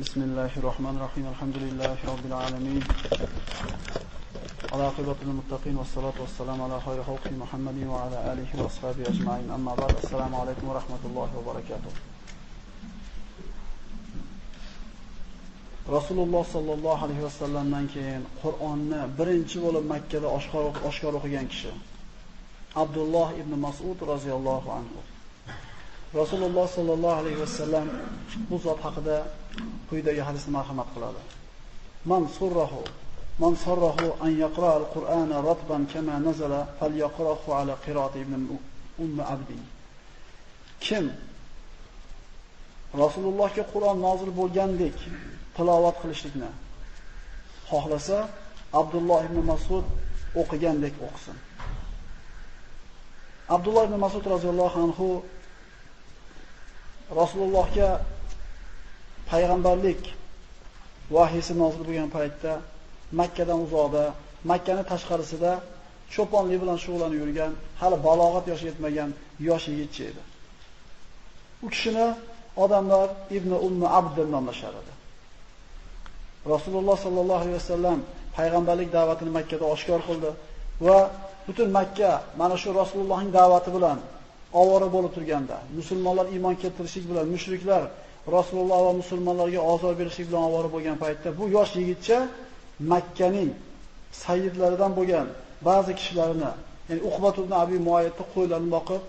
بسم الله الرحمن الرحيم الحمد لله رب العالمين عاقبة للمتقين والصلاة والسلام على خير خلق محمد وعلى آله وأصحابه أجمعين أما بعد السلام عليكم ورحمة الله وبركاته Rasululloh sallallohu alayhi vasallamdan keyin Qur'onni birinchi bo'lib Makka da oshkor o'qigan kishi Abdulloh ibn Mas'ud roziyallohu anhu. Rasululloh sallallohu alayhi vasallam bu zot haqida quyidagi hadisni marhamat qiladi. Man sarrahu an yaqra al-Qur'ana ratban kama nazala falyaqrahu ala qira'ati ibn Abdi. Kim Rasulullohga Qur'on nozil bo'lgandek tilovat qilishlikni xohlasa, Abdulloh ibn Mas'ud o'qigandek o'qisin. Abdulloh ibn Mas'ud roziyallohu anhu Rasulullohga payg'ambarlik vahiysi nozil bo'lgan paytda Makkadan uzoqda, Makkaning tashqarisida cho'ponlik bilan shug'ullanib yurgan, hali balog'at yoshi yetmagan yosh yigitcha edi. U kishini odamlar Ibn Abd deb nomlashar edi. Rasululloh sallallohu alayhi vasallam payg'ambarlik da'vatini Makkada oshkor qildi va butun Makka mana shu Rasulullohning da'vati bilan ovora bo'lib turganda, musulmonlar iymon keltirishlik bilan mushriklar Rasululloh va musulmonlarga ozor berishlik bilan ovora bo'lgan paytda bu yosh yigitcha Makkaning sayyidlaridan bo'lgan ba'zi kishilarni, ya'ni Uqbat ibn Abi Muayyidni qo'ylarini boqib,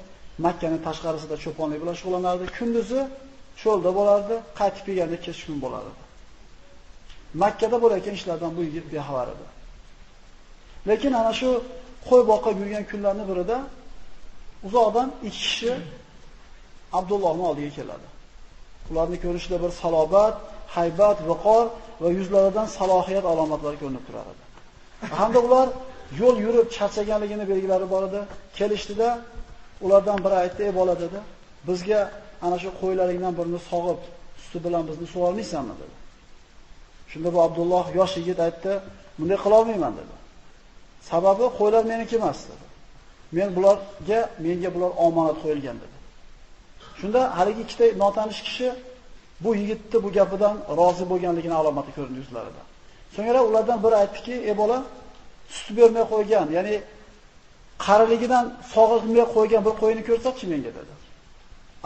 Makkaning tashqarisida cho'ponlik bilan shug'ullanardi. Kunduzi cho'lda bo'lardi, qaytib kelganda kechqurun bo'lardi. Makkada bo'layotgan ishlardan bu yigit bexabar edi. Lekin ana shu qo'y boqib yurgan kunlarning birida uzoqdan ikki kishi Abdullohning oldiga keladi. Ularni ko'rishda bir salobat, haybat, viqor va yuzlaridan salohiyat alomatlari ko'rinib turar edi. Hamda ular yo'l yurib charchaganligini belgilari bor edi. Kelishdida ulardan biri aytdi: "Ey bola," dedi, "bizga ana shu qo'ylaringdan birini sog'ib, suti bilan bizni sug'ormaysanmi?" dedi. Shunda bu Abdulloh yosh yigit aytdi: "Bunday qila olmayman," dedi. "Sababi qo'ylar meniki emas," dedi. Menga bular omonat qo'yilgan dedi. Shunda haligi ikkita notanish kishi bu yigitni bu gapidan rozi bo'lganligini alomati ko'rindi yuzlarida. So'ngra ulardan biri aytdiki: "Ey bola, sut bermay qo'ygan, ya'ni qariligidan sog'ilmay qo'ygan bir qo'yini ko'rsatchi menga," dedi.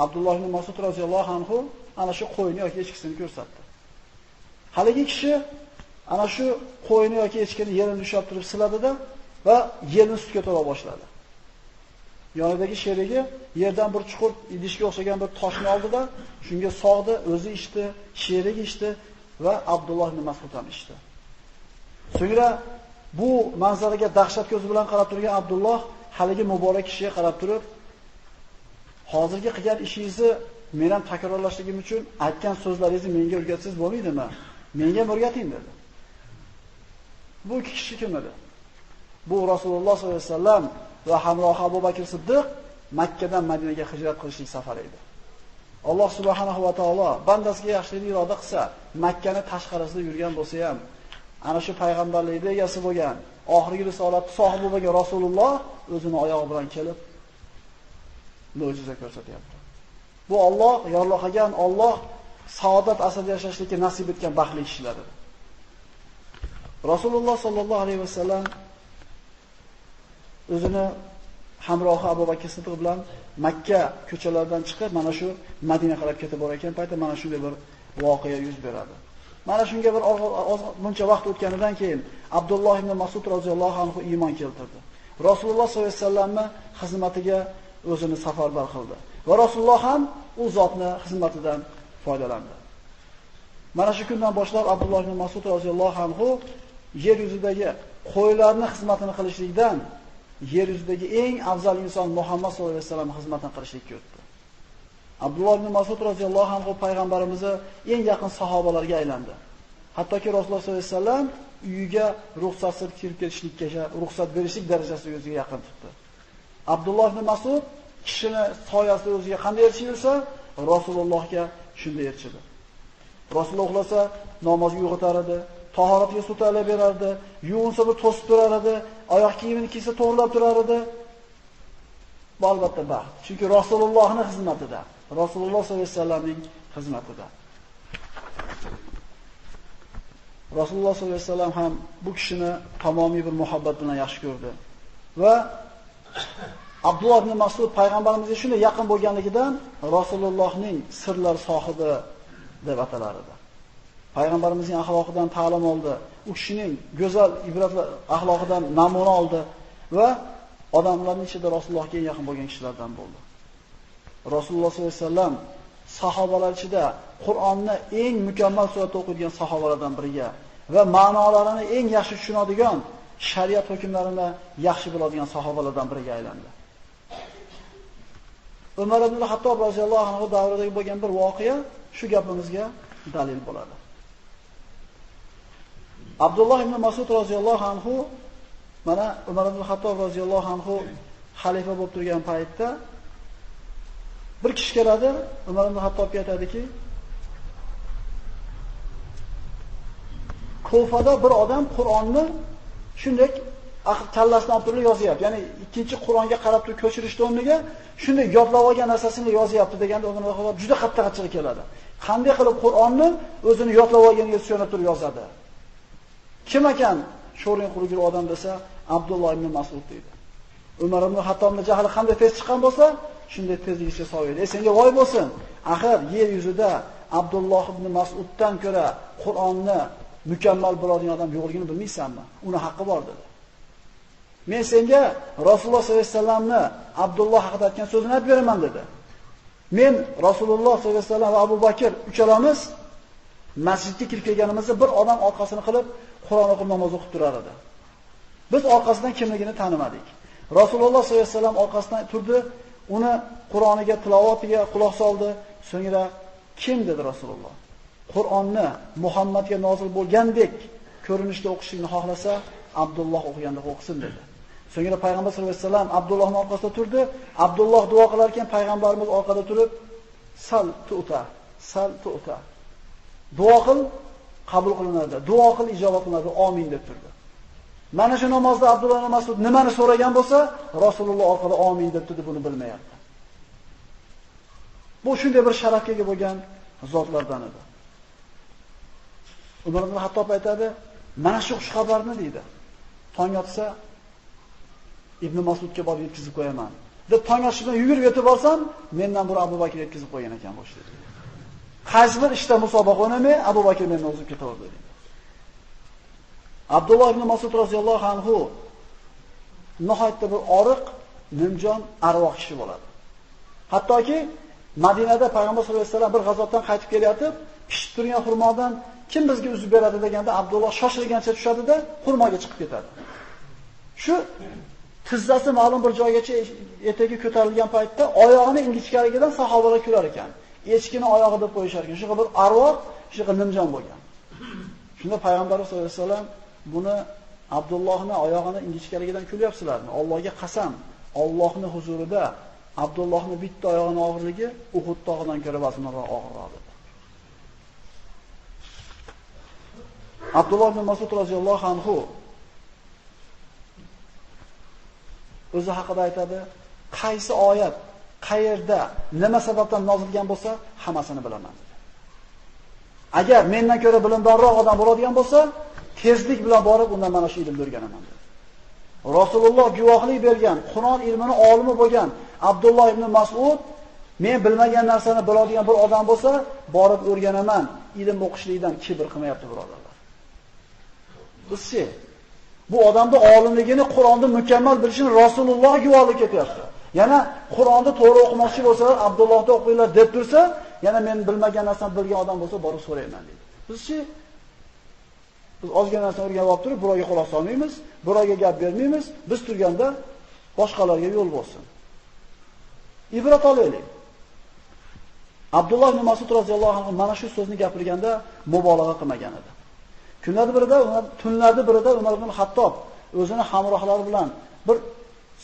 Abdulloh ibn Mas'ud roziyallohu anhu ana shu qo'yini yoki echkisini ko'rsatdi. Haligi kishi ana shu qo'yini yoki echkini yerini ushlab turib siladi-da va yerini sutga to'la boshladi. Yonidagi sherigi yerdan bir chuqur idishga o'xshagan bir toshni oldi-da, shunga sog'di, o'zi ichdi, sherigi ichdi va Abdulloh ibn Mas'ud ham ichdi. So'ngra bu manzaraga dahshat ko'zi bilan qarab turgan Abdulloh haligi muborak kishiga qarab turib, "Hozirgi qilgan ishingizni men ham takrorlashligim uchun aytgan so'zlaringizni menga o'rgatsangiz bo'lmaydimi? Menga o'rgating," dedi. Bu ikki kishi kim edi? Bu Rasululloh sollallohu alayhi vasallam va hamrohi Abu Bakr Siddiq Makkadan Madinaga hijrat qilishlik safari edi. Alloh subhanahu va taolo bandasiga yaxshilik iroda qilsa, Makkani tashqarisida yurgan bo'lsa ham, ana shu payg'ambarlikning egasi bo'lgan, oxirgi risolat sohibi bo'lgan Rasululloh o'zini oyog'i bilan kelib mo'jiza ko'rsatyapti. Bu Alloh yorliqagan, Alloh saodat asrida yashashlikka nasib etgan baxtli kishilar edi. Rasululloh sallallohu alayhi vasallam o'zini hamrohi Abu Bakr Siddiq bilan Makka ko'chalaridan chiqib, mana shu Madina qarab ketib borayotgan paytda mana shunday bir voqea yuz beradi. Mana shunga bir muncha vaqt o'tganidan keyin Abdulloh ibn Mas'ud roziyallohu anhu iymon keltirdi. Rasululloh sollallohu alayhi vasallamning xizmatiga o'zini safarbar qildi. Va Rasululloh ham u zotni xizmatidan foydalandi. Mana shu kundan boshlab Abdulloh ibn Mas'ud roziyallohu anhu yer yuzidagi qo'ylarning xizmatini qilishlikdan yer yuzidagi eng afzal inson Muhammad sollallohu alayhi vasallam xizmatini qilishlikka o'tdi. Abdulloh ibn Mas'ud roziyallohu anhu payg'ambarimizni eng yaqin sahobalarga aylandi. Hattoki Rasululloh sollallohu alayhi vasallam uyiga ruxsatsiz kirib ketishlikka ruxsat berishlik darajasiga o'ziga yaqin tutdi. Abdulloh ibn Mas'ud kishini soyasida o'ziga qanday erishilsa, Rasulullohga shunday erishdi. Rasululloh uxlasa namozga uyg'otar edi, tahoratga suv tayyorlab berardi, yuvinsa bir to'sib turar edi, oyoq kiyimini kiysa to'g'rilab turar edi. Bu albatta baxt. Chunki Rasulullohning xizmatida, Rasululloh sollallohu alayhi vasallamning xizmatida. Rasululloh sollallohu alayhi vasallam ham bu kishini tamomiy bir muhabbat bilan yaxshi ko'rdi. Va Abdulloh ibn Mas'ud payg'ambarimizga shunday yaqin bo'lganligidan Rasulullohning sirlar sohibi deb atalar edi. Payg'ambarimizning axloqidan ta'lim oldi. U kishining go'zal ibratli axloqidan namuna oldi va odamlarning ichida Rasulullohga eng yaqin bo'lgan kishilardan bo'ldi. Rasululloh sollallohu alayhi vasallam sahobalar ichida Qur'onni eng mukammal suratda o'qiydigan sahobalardan biriga va ma'nolarini eng yaxshi tushunadigan, shariat hukmlarini yaxshi biladigan sahobalardan biriga aylandi. Umar ibn Hattob roziyallohu anhu davridagi bo'lgan bir voqea shu gapimizga dalil bo'ladi. Abdulloh ibn Mas'ud roziyallohu anhu mana Umar ibn Hattob roziyallohu anhu xalifa bo'lib turgan paytda bir kishi keladi, Umar ibn Hattobga aytadiki, Kufada bir odam Qur'onni shunday kallasidan olib turib yozyapti. Ya'ni ikkinchi Qur'onga qarab turib ko'chirishni o'rniga shunday yodlab olgan narsasini yozyapti deganda Umar ibn Hattob juda qattiq achchig'i keladi. Qanday qilib Qur'onni o'zini yodlab olganiga suyanib turib yozadi? Kim ekan sho'ring qurgan odam desa, Abdulloh ibn Mas'ud deydi. Umar ibn Hattobning jahli qanday tez chiqqan bo'lsa, shunday tezlikcha so'ydi. Senga voy bo'lsin. Axir yer yuzida Abdulloh ibn Mas'uddan ko'ra Qur'onni mukammal biladigan odam yo'qligini bilmaysanmi? Uni haqqi bor dedi. Men senga Rasululloh sollallohu alayhi vasallamni Abdulloh haqida aytgan so'zini aytib beraman dedi. Men Rasululloh sollallohu alayhi vasallam va Abu Bakr uchalamiz masjidga kirib kelganimizda bir odam orqasini qilib Qur'on o'qib namoz o'qib turar edi. Biz orqasidan kimligini tanimadik. Rasululloh sollallohu alayhi vasallam orqasidan turdi, uni Qur'oniga, tilovatiga quloq soldi. So'ngra kim dedi Rasululloh? Qur'onni Muhammadga nozil bo'lgandek ko'rinishda o'qishni xohlasa, Abdulloh o'qiganda o'qisin dedi. So'ngra payg'ambar sollallohu alayhi vasallam Abdullohning orqasida turdi. Abdulloh duo qilar ekan, payg'ambarimiz orqada turib, sal tu'ta. Duo qil, qabul qilinadi. Duo qil, ijobat qilinadi. Amin deb turdi. Mana shu namozda Abdulloh ibn Mas'ud nimani so'ragan bo'lsa, Rasululloh orqada amin deb turdi, buni bilmayapti. Bu shunday bir sharafga ega bo'lgan zotlardan edi. Umar ibn Hattob aytadi, mana shu xush xabarni deydi. Tong otsa Ibn Mas'udga borib yetkazib qo'yaman. Deb tong otishidan yugurib yetib borsam, mendan bir Abu Bakr yetkazib qo'ygan ekan boshida. Qaysi bir ishda musobaqa o'ynamay, Abu Bakr mendan o'zib ketaverdi deydi. Abdulloh ibn Mas'ud roziyallohu anhu nihoyatda bir oriq, nimjon, arvoh kishi bo'ladi. Hattoki Madinada payg'ambar sollallohu alayhi vasallam bir g'azotdan qaytib kelayotib, pishib turgan xurmodan kim bizga uzib beradi deganda Abdulloh shoshilgancha tushadi-da, xurmoga chiqib ketadi. Shu tizzasi ma'lum bir joygacha etagi ko'tarilgan paytda oyog'ini ingichkaligidan sahobalar kular ekan. Echkini oyog'i deb qo'yishar ekan. Shunaqa bir arvoh, shunaqa nimjon bo'lgan. Shunda payg'ambar sollallohu alayhi vasallam buni Abdullohning oyog'ini ingichkaligidan kulyapsizlarmi? Allohga qasam, Allohning huzurida Abdullohning bitta oyog'ining og'irligi Uhud tog'idan ko'ra vazminroq og'irroq dedi. Abdulloh ibn Mas'ud roziyallohu anhu o'zi haqida aytadi, qaysi oyat, qayerda, nima sababdan nozilgan bo'lsa, hammasini bilaman dedi. Agar mendan ko'ra bilimdonroq odam bo'ladigan bo'lsa, tezlik bilan borib undan mana shu ilmni o'rganaman dedi. Rasululloh guvohlik bergan, Qur'on ilmini olimi bo'lgan Abdulloh ibn Mas'ud men bilmagan narsani biladigan bir odam bo'lsa, borib o'rganaman. Ilm o'qishlikdan kibr qilmayapti birodarlar. Bizchi bu odamda olimligini, Qur'onni mukammal bilishini Rasululloh guvohlik etyapti. Yana Qur'onni to'g'ri o'qimoqchi bo'lsalar, Abdullohda o'qinglar deb tursa, yana men bilmagan narsani bilgan odam bo'lsa, borib so'rayman deydi. Bizchi biz ozgina narsani o'rganib olib turib, birovga quloq solmaymiz, birovga gap bermaymiz. Biz turganda boshqalarga yo'l bo'lsin. Ibrat olaylik. Abdulloh ibn Mas'ud roziyallohu anhu mana shu so'zni gapirganda mubolag'a qilmagan edi. Tunlarda birida Umar ibn Hattob o'zini hamrohlari bilan bir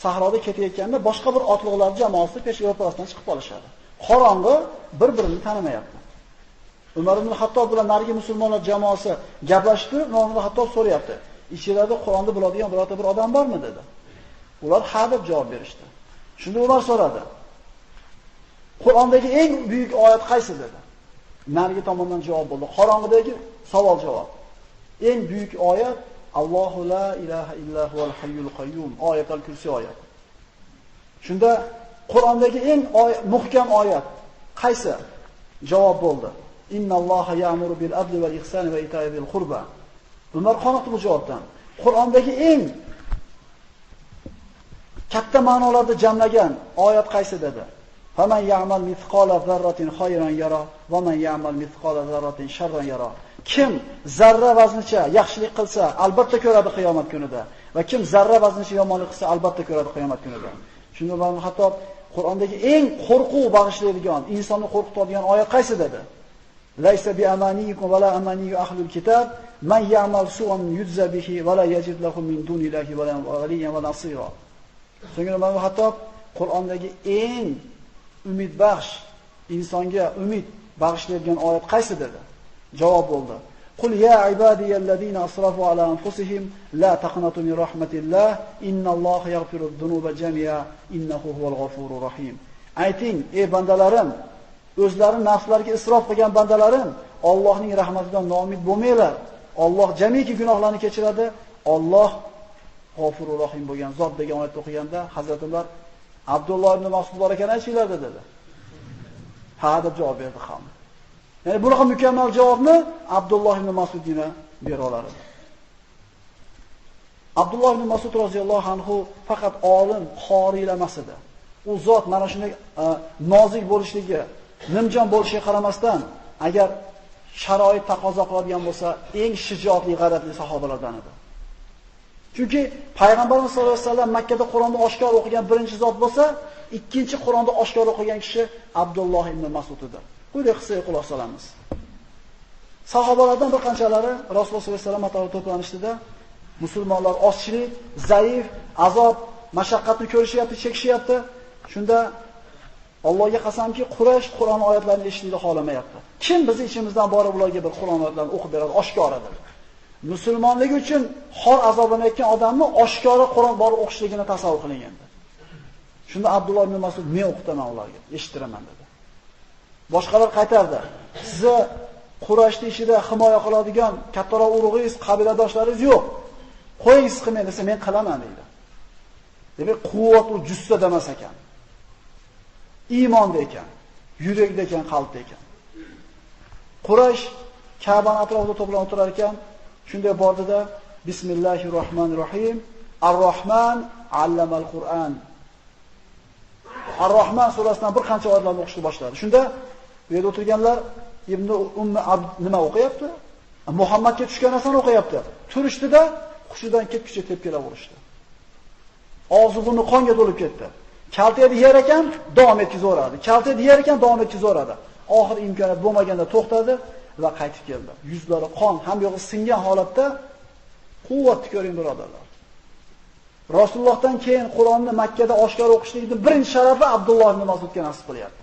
sahroda ketayotganda boshqa bir otliqlar jamoasi peshvoparasidan chiqib qolishadi. Qorong'i, bir-birini tanimayapti. Umar ibn Hattob bilan narigi musulmonlar jamoasi gaplashdi, Umar ibn Hattob so'rayapti. Ichlarida Qur'onni biladigan birorta bir odam bormi dedi. Ular ha deb javob berishdi. Shunda Umar so'radi. Qur'ondagi eng buyuk oyat qaysi dedi. Narigi tomondan javob bo'ldi. Qorong'idagi savol-javob. Eng buyuk oyat Allohu la ilaha illa huval hayyul qayyum oyatul kursi oyat. Shunda Qur'ondagi eng muhkam oyat qaysi? Javob bo'ldi. Innalloha ya'muru bil adli val ihsani va ita'i zil qurba. Umar qoniqdi bu javobdan. Qur'ondagi eng katta ma'nolarni jamlagan oyat qaysi dedi? Faman ya'mal mithqala zarratin khayran yara va man ya'mal mithqala zarratin sharran yara. Kim zarra vaznicha yaxshilik qilsa, albatta ko'radi qiyomat kunida va kim zarra vaznicha yomonlik qilsa, albatta ko'radi qiyomat kunida. Shunda Ibn Hattob Qur'ondagi eng qo'rquv bag'ishlaydigan, insonni qo'rqitadigan oyat qaysi dedi? Laysa bi amaniyikum va la amaniyu ahlul kitab man ya'mal su'an yujza bihi va la yajid lahu min dunillahi va la waliyyan va nasira. So'ngra Ibn Hattob Qur'ondagi eng umid baxsh, insonga umid bag'ishlaydigan oyat qaysi dedi? Javob bo'ldi. Qul ya ibadiyallazina asrafu ala anfusihim la taqnatu min rahmatillah innalloha yaghfiru dhunuba jami'a innahu huval ghafurur rahim. Ayting, ey bandalarim, o'zlari nafslariga isrof qilgan bandalarim, Allohning rahmatidan noumid bo'lmanglar. Alloh jamiki gunohlarni kechiradi. Alloh G'ofurur Rahim bo'lgan zot degan oyatni o'qiganda Hazratlar Abdulloh ibn Mas'ud bor ekan aytinglar dedi. Ha deb javob berdi ham. Ya'ni bunaqa mukammal javobni Abdulloh ibn Mas'udgina bera oladi. Abdulloh ibn Mas'ud roziyallohu anhu faqat olim, qorilar emas edi. U zot mana shunday nozik bo'lishligi, nimjon bo'lishiga qaramasdan, agar sharoit taqozo qiladigan bo'lsa, eng shijoatli, g'ayratli sahobalardan edi. Chunki payg'ambarimiz sollallohu alayhi vasallam Makka da Qur'onni oshkor o'qigan birinchi zot bo'lsa, ikkinchi Qur'onni oshkor o'qigan kishi Abdulloh ibn Mas'ud edi. Quyida qissaga quloq solamiz. Sahobalardan bir qanchalari Rasululloh sollallohu alayhi vasallam atrofida to'planishdida, musulmonlar ochchilik, zaif, azob, mashaqqatni ko'rishyapti, chekishyapti. Shunda Allohga qasamki, Quraysh Qur'on oyatlarini eshitishni xohlamayapti. Kim bizni ichimizdan borib ularga bir Qur'on oyatlarini o'qib beradi, oshkor etadi. Musulmonligi uchun xor azoblanayotgan odamni oshkora Qur'on borib o'qishligini tasavvur qiling endi. Shunda Abdulloh ibn Mas'ud men o'qitaman ularga, eshittiraman dedi. Boshqalar qaytardi. Sizni Quraysh ishida himoya qiladigan kattaroq urug'ingiz, qabiladoshlaringiz yo'q. Qo'ying siz qilmang desa men qilaman dedi. Demak, quvvat u jussada emas ekan. Iymonda ekan, yurakda ekan, qalbda ekan. Quraysh Ka'ba atrofida to'planib o'tirar ekan, shunday bordida Bismillahirrohmanirrohim. Ar-Rahman allamal Qur'an. Ar-Rahman surasidan bir qancha oyatlarni o'qishni boshladi. Shunda bu yerda o'tirganlar Ibn Abd nima o'qiyapti? Muhammadga tushgan narsani o'qiyapti. Turishdida hushidan ketguncha tepkilaverishdi. Og'zi burni qonga to'lib ketdi. Kaltaydi yer ekan, davom etkizaveradi. Kaltaydi yer ekan, davom etkizaveradi. Oxir imkoniyat bo'lmaganda to'xtadi va qaytib keldi. Yuzlari qon, ham yo'g'i singan holatda quvvatni ko'ring birodarlar. Rasulullohdan keyin Qur'onni Makka da oshkor o'qishlikning birinchi sharafi Abdulloh ibn Mas'udga nasib qilyapti.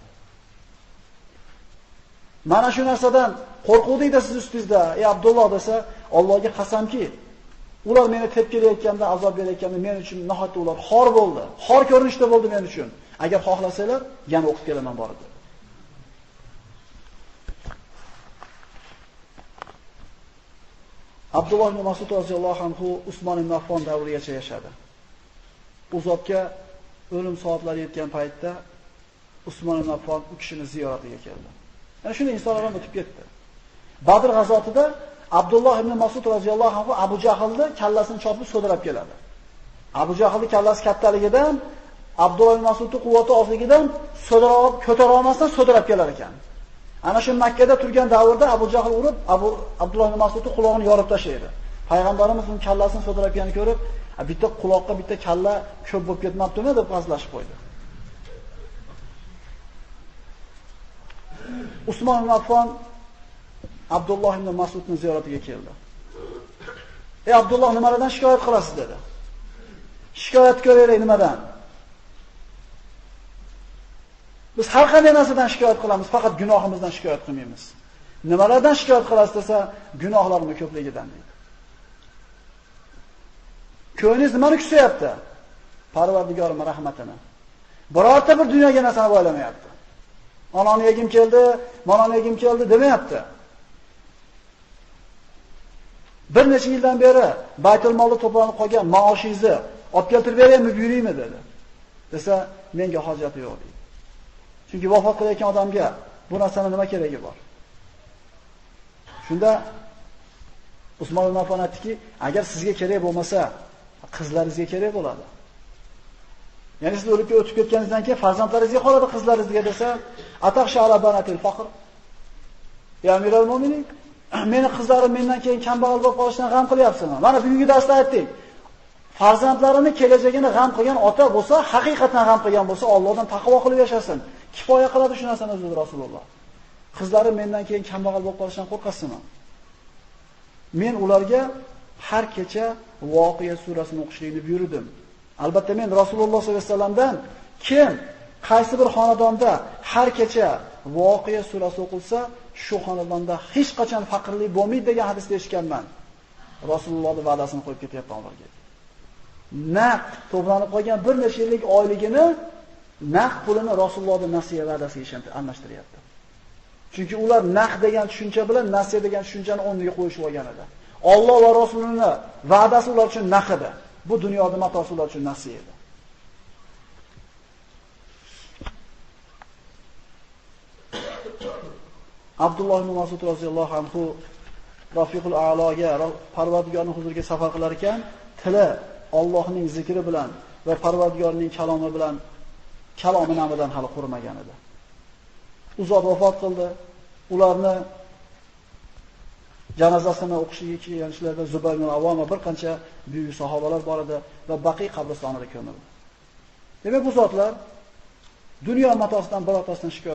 Mana shu narsadan qo'rquvdingda siz ustingizda, ey Abdulloh desa, Allohga qasamki, ular meni tepkilayotganda, azob berayotganda men uchun nihoyatda ular xor bo'ldi. Xor ko'rinishda bo'ldi men uchun. Agar xohlasanglar, yana o'qib kelaman borib. Abdulloh ibn Mas'ud roziyallohu anhu Usmon ibn Affon davrigacha yashadi. U zotga o'lim soatlari yetgan paytda Usmon ibn Affon u kishini ziyoratiga keldi. Ana shunday insonlar ham o'tib ketdi. Badr g'azotida Abdulloh ibn Mas'ud roziyallohu anhu Abu Jahlni kallasini chopib so'dirab keladi. Abu Jahlning kallasi kattaligidan, Abdulloh ibn Mas'udning quvvati ozligidan ko'tara olmasdan so'dirab kelar ekan. Ana shu Makka da turgan davrda Abu Jahl urib, Abdulloh ibn Mas'udning quloqini yorib tashlaydi. Payg'ambarimiz uning kallasini so'dirayotganini ko'rib, bitta quloqqa bitta kalla ko'p bo'lib ketmabdimi deb pazlashib qo'ydi. Usmon ibn Affon Abdulloh ibn Mas'udning ziyoratiga keldi. "Ey Abdulloh, nimalardan shikoyat qilasiz?" dedi. "Shikoyat ko'raylik nimadan?" Biz har qanday narsadan shikoyat qilamiz, faqat gunohimizdan shikoyat qilmaymiz. Nimalardan shikoyat qilasiz desa, gunohlarimning ko'pligidan deydi. Ko'nglingiz nimani kutyapti? Parvardigorim rahmatini. Birorta bir dunyoga narsani o'ylamayapti. Onani yegim keldi, manani yegim keldi demayapti. Bir necha yildan beri Baytul molda to'planib qolgan maoshingizni olib keltirib beraymi, buyuraymi dedi. Desa, menga hojati yo'q dedi. Chunki vafot qilayotgan odamga bu narsaning nima keragi bor? Shunda Usmon ibn Affon aytdiki, agar sizga kerak bo'lmasa, qizlaringizga kerak bo'ladi. Ya'ni siz o'lib o'tib ketganingizdan keyin farzandlaringizga qoladi qizlaringizga desa, ataqsha ala banatil faqr. Ya amiral mu'minin, meni qizlarim mendan keyin kambag'al bo'lib qolishidan g'am qilyapsizmi? Mana bugungi darsda aytdik. Farzandlarini kelajagini g'am qilgan ota bo'lsa, haqiqatan g'am qilgan bo'lsa, Allohdan taqvo qilib yashasin. Kifoya qiladi shu narsani o'zi Rasululloh. Qizlarim mendan keyin kambag'al bo'lib qolishidan qo'rqasizmi? Men ularga har kecha Voqea surasini o'qishlikni buyurdim. Albatta men Rasululloh sollallohu alayhi vasallamdan kim qaysi bir xonadonda har kecha Voqea surasi o'qilsa, shu xonadonda hech qachon faqirlik bo'lmaydi degan hadisni eshitganman. Rasulullohning va'dasini qo'yib ketyapman ularga. Naqd to'planib qolgan bir necha yillik oyligini naqd pulini Rasulullohning nasiya va'dasiga almashtiryapti. Chunki ular naqd degan tushuncha bilan nasiya degan tushunchani o'rniga qo'yishib olgan edi. Alloh va Rasulining va'dasi ular uchun naqd edi. Bu dunyoda matosi ular uchun nasiya edi. Abdulloh ibn Mas'ud roziyallohu anhu Rafiqul A'loga, Parvardigorning huzuriga safar qilar ekan, tili Allohning zikri bilan va Parvardigorning kalomi bilan kalomi namidan hali qurimagan edi. U zot vafot qildi. Ularni janozasini o'qishiga kelganlarda Zubayr ibn Avvom va bir qancha buyuk sahobalar bor edi va Baqiy qabristonida ko'mildi. Demak, bu zotlar dunyo matosidan birortasidan shikoyat